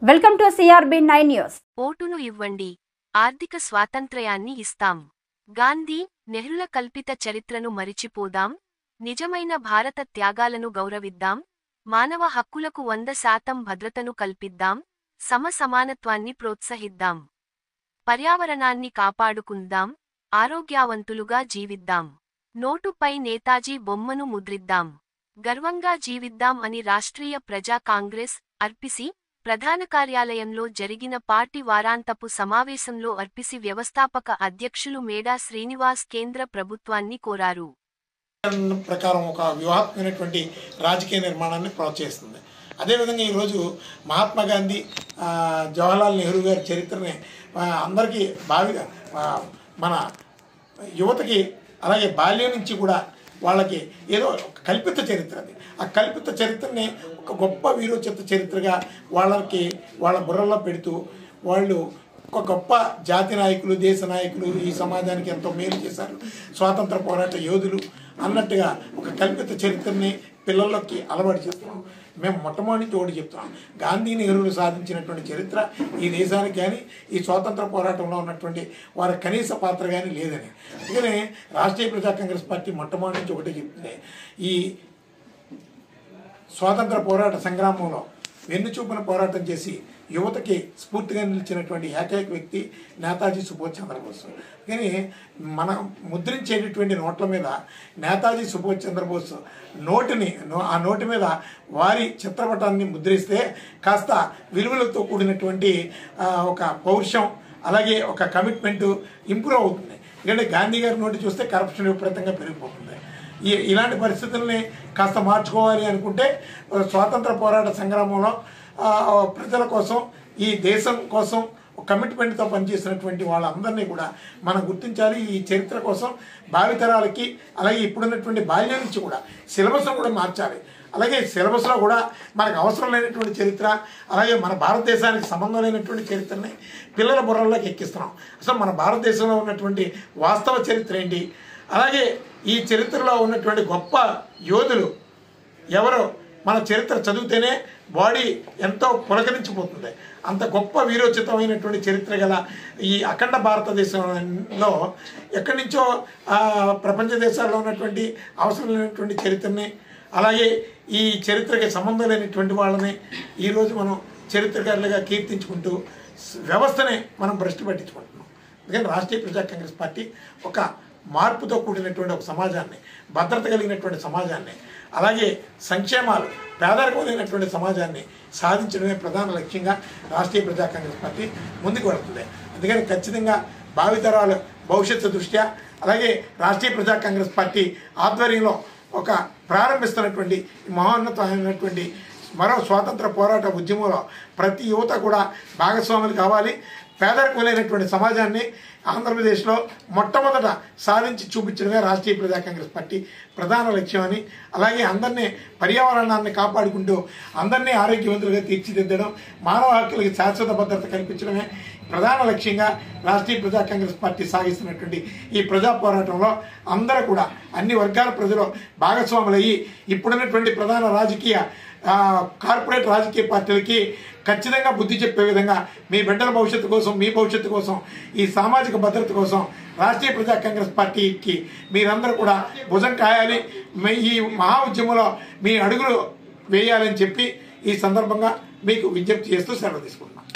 Welcome to CRB9 news. ఓటును ఇవ్వండి, ఆర్థిక స్వాతంత్ర్యాన్ని ఇస్తాం. గాంధీ, నెహ్రుల కల్పిత చరిత్రను మరిచిపోదాం, నిజమైన భారత త్యాగాలను గౌరవిద్దాం, మానవ హక్కులకు 100% భద్రతను కల్పిద్దాం, సమానత్వాన్ని ప్రోత్సహిద్దాం. పర్యావరణాన్ని కాపాడుకుందాం, ఆరోగ్యవంతులుగా జీవిద్దాం. నోటుపై నేతాజీ బొమ్మను ముద్రిద్దాం. గర్వంగా జీవిద్దాం అని రాష్ట్రీయ ప్రజా కాంగ్రెస్ ఆర్పీసీ ప్రధాన కార్యాలయంలో జరిగిన పార్టీ వారాంతపు సమావేశంలో ఆర్పీసీ వ్యవస్థాపక అధ్యక్షులు మేడా శ్రీనివాస్ కేంద్ర ప్రభుత్వాన్ని కోరారు. ప్రకారం ఒక వ్యూహాత్మకమైనటువంటి రాజకీయ నిర్మాణాన్ని ప్రోత్సహిస్తుంది. అదేవిధంగా ఈరోజు మహాత్మా గాంధీ, జవహర్లాల్ నెహ్రూ గారి చరిత్రని అందరికీ బావిగా మన యువతకి, అలాగే బాల్యం నుంచి కూడా వాళ్ళకి ఏదో ఒక కల్పిత చరిత్ర, అది ఆ కల్పిత చరిత్రని ఒక గొప్ప వీరోచిత చరిత్రగా వాళ్ళ బుర్రల్లో పెడుతూ వాళ్ళు ఒక గొప్ప జాతి నాయకులు, దేశ నాయకులు, ఈ సమాజానికి ఎంతో మేలు చేశారు, స్వాతంత్ర పోరాట యోధులు అన్నట్టుగా ఒక కల్పిత చరిత్రని పిల్లల్లోకి అలవాటు చేస్తున్నాం. మేము మొట్టమొదటి ఒకటి చెప్తున్నాం, గాంధీ నెహ్రూలు సాధించినటువంటి చరిత్ర ఈ దేశానికి కానీ ఈ స్వాతంత్ర పోరాటంలో ఉన్నటువంటి వారి కనీస పాత్ర కానీ లేదని. అందుకనే రాష్ట్రీయ ప్రజా కాంగ్రెస్ పార్టీ మొట్టమొదటి నుంచి ఒకటి చెప్తుంది, ఈ స్వాతంత్ర పోరాట సంగ్రామంలో వెన్నుచూపున పోరాటం చేసి యువతకి స్ఫూర్తిగా నిలిచినటువంటి ఏకైక వ్యక్తి నేతాజీ సుభాష్ చంద్రబోస్. కానీ మనం ముద్రించేటటువంటి నోట్ల మీద నేతాజీ సుభాష్ చంద్రబోస్ ఆ నోటి మీద వారి చిత్రపటాన్ని ముద్రిస్తే కాస్త విలువలతో కూడినటువంటి ఒక పౌరుషం, అలాగే ఒక కమిట్మెంటు ఇంప్రూవ్ అవుతుంది. ఎందుకంటే గాంధీ గారి నోటి చూస్తే కరప్షన్ విపరీతంగా పెరిగిపోతుంది. ఇలాంటి పరిస్థితుల్ని కాస్త మార్చుకోవాలి అనుకుంటే స్వాతంత్ర పోరాట సంగ్రామంలో ప్రజల కోసం, ఈ దేశం కోసం కమిట్మెంట్తో పనిచేసినటువంటి వాళ్ళందరినీ కూడా మనం గుర్తించాలి. ఈ చరిత్ర కోసం భావితరాలకి, అలాగే ఇప్పుడున్నటువంటి బాల్యం నుంచి కూడా సిలబస్ను కూడా మార్చాలి. అలాగే సిలబస్లో కూడా మనకు అవసరం లేనటువంటి చరిత్ర, అలాగే మన భారతదేశానికి సంబంధం లేనటువంటి చరిత్రని పిల్లల బుర్రల్లోకి ఎక్కిస్తున్నాం. అసలు మన భారతదేశంలో ఉన్నటువంటి వాస్తవ చరిత్ర ఏంటి, అలాగే ఈ చరిత్రలో ఉన్నటువంటి గొప్ప యోధులు ఎవరో మన చరిత్ర చదివితేనే బాడీ ఎంతో పులకరించిపోతుంది. అంత గొప్ప వీరోచితమైనటువంటి చరిత్ర గల ఈ అఖండ భారతదేశంలో ఎక్కడి నుంచో ప్రపంచ దేశాల్లో ఉన్నటువంటి అవసరం లేనటువంటి చరిత్రని, అలాగే ఈ చరిత్రకి సంబంధం లేనటువంటి వాళ్ళని ఈరోజు మనం చరిత్రకారులుగా కీర్తించుకుంటూ వ్యవస్థనే మనం భ్రష్టు పట్టించుకుంటున్నాం. అందుకని రాష్ట్రీయ ప్రజా కాంగ్రెస్ పార్టీ ఒక మార్పుతో కూడినటువంటి ఒక సమాజాన్ని, భద్రత కలిగినటువంటి సమాజాన్ని, అలాగే సంక్షేమాలు, పేదరికం లేనటువంటి సమాజాన్ని సాధించడమే ప్రధాన లక్ష్యంగా రాష్ట్రీయ ప్రజా కాంగ్రెస్ పార్టీ ముందుకు వెళుతుంది. అందుకని ఖచ్చితంగా భావితరాల భవిష్యత్తు దృష్ట్యా, అలాగే రాష్ట్రీయ ప్రజా కాంగ్రెస్ పార్టీ ఆధ్వర్యంలో ఒక ప్రారంభిస్తున్నటువంటి మహోన్నతమైనటువంటి మరో స్వాతంత్ర పోరాట ఉద్యమంలో ప్రతి యువత కూడా భాగస్వాములు కావాలి. పేదరికం లేనటువంటి సమాజాన్ని ఆంధ్రప్రదేశ్లో మొట్టమొదట సాధించి చూపించడమే రాష్ట్రీయ ప్రజా కాంగ్రెస్ పార్టీ ప్రధాన లక్ష్యం అని, అలాగే అందరినీ పర్యావరణాన్ని కాపాడుకుంటూ అందరినీ ఆరోగ్యవంతులుగా తీర్చిదిద్దడం, మానవ హక్కులకి శాశ్వత భద్రత కల్పించడమే ప్రధాన లక్ష్యంగా రాష్ట్రీయ ప్రజా కాంగ్రెస్ పార్టీ సాగిస్తున్నటువంటి ఈ ప్రజా పోరాటంలో అందరూ కూడా అన్ని వర్గాల ప్రజలు భాగస్వాములయ్యి ఇప్పుడున్నటువంటి ప్రధాన రాజకీయ కార్పొరేట్ రాజకీయ పార్టీలకి ఖచ్చితంగా బుద్ధి చెప్పే విధంగా మీ బిడ్డల భవిష్యత్తు కోసం, మీ భవిష్యత్తు కోసం, ఈ సామాజిక భద్రత కోసం రాష్ట్రీయ ప్రజా కాంగ్రెస్ పార్టీకి మీరందరూ కూడా భుజం కాయాలి, ఈ మహా ఉద్యమంలో మీ అడుగులు వేయాలని చెప్పి ఈ సందర్భంగా మీకు విజ్ఞప్తి చేస్తూ సెలవు తీసుకుంటున్నాను.